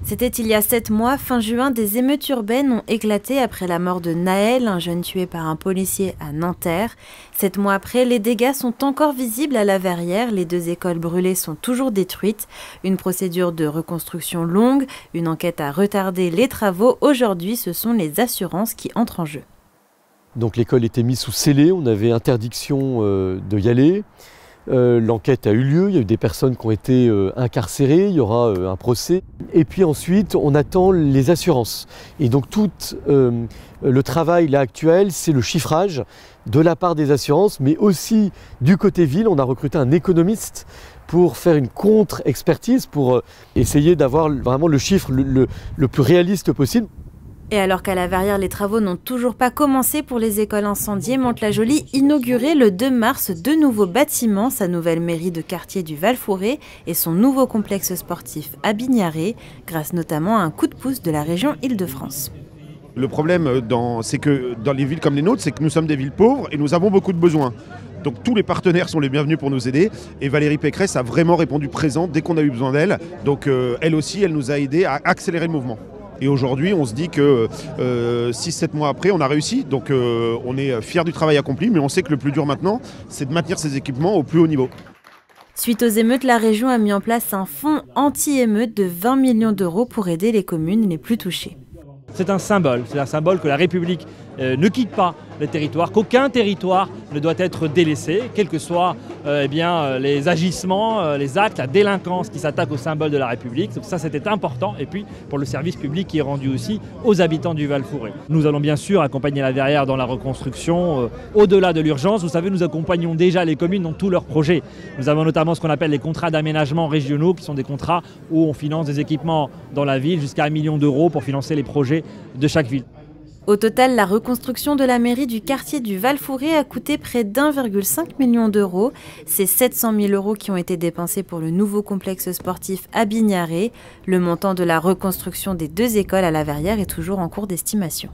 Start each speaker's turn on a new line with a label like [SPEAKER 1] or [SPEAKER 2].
[SPEAKER 1] C'était il y a 7 mois, fin juin, des émeutes urbaines ont éclaté après la mort de Naël, un jeune tué par un policier à Nanterre. 7 mois après, les dégâts sont encore visibles à La Verrière. Les 2 écoles brûlées sont toujours détruites. Une procédure de reconstruction longue, une enquête a retardé les travaux. Aujourd'hui, ce sont les assurances qui entrent en jeu.
[SPEAKER 2] Donc l'école était mise sous scellé, on avait interdiction de y aller. L'enquête a eu lieu, il y a eu des personnes qui ont été incarcérées, il y aura un procès. Et puis ensuite, on attend les assurances. Et donc tout le travail là actuel, c'est le chiffrage de la part des assurances, mais aussi du côté ville. On a recruté un économiste pour faire une contre-expertise, pour essayer d'avoir vraiment le chiffre le plus réaliste possible.
[SPEAKER 1] Et alors qu'à La Verrière, les travaux n'ont toujours pas commencé pour les écoles incendiées, Mantes-la-Jolie inaugurait le 2 mars 2 nouveaux bâtiments, sa nouvelle mairie de quartier du Val-Fouré et son nouveau complexe sportif à Bignaré, grâce notamment à un coup de pouce de la région Île-de-France.
[SPEAKER 3] Le problème, c'est que dans les villes comme les nôtres, c'est que nous sommes des villes pauvres et nous avons beaucoup de besoins. Donc tous les partenaires sont les bienvenus pour nous aider. Et Valérie Pécresse a vraiment répondu présent dès qu'on a eu besoin d'elle. Donc elle aussi, elle nous a aidés à accélérer le mouvement. Et aujourd'hui, on se dit que 6-7 mois après, on a réussi. Donc on est fiers du travail accompli, mais on sait que le plus dur maintenant, c'est de maintenir ces équipements au plus haut niveau.
[SPEAKER 1] Suite aux émeutes, la région a mis en place un fonds anti-émeutes de 20 millions d'euros pour aider les communes les plus touchées.
[SPEAKER 4] C'est un symbole que la République ne quitte pas les territoires, qu'aucun territoire ne doit être délaissé, quels que soient les agissements, les actes, la délinquance qui s'attaque au symbole de la République. Donc ça, c'était important. Et puis, pour le service public qui est rendu aussi aux habitants du Val-Fouré. Nous allons bien sûr accompagner La Verrière dans la reconstruction. Au-delà de l'urgence, vous savez, nous accompagnons déjà les communes dans tous leurs projets. Nous avons notamment ce qu'on appelle les contrats d'aménagement régionaux, qui sont des contrats où on finance des équipements dans la ville jusqu'à 1 million d'euros pour financer les projets de chaque ville.
[SPEAKER 1] Au total, la reconstruction de la mairie du quartier du Val-Fouré a coûté près d'1,5 million d'euros. C'est 700 000 euros qui ont été dépensés pour le nouveau complexe sportif à Bignaré. Le montant de la reconstruction des 2 écoles à La Verrière est toujours en cours d'estimation.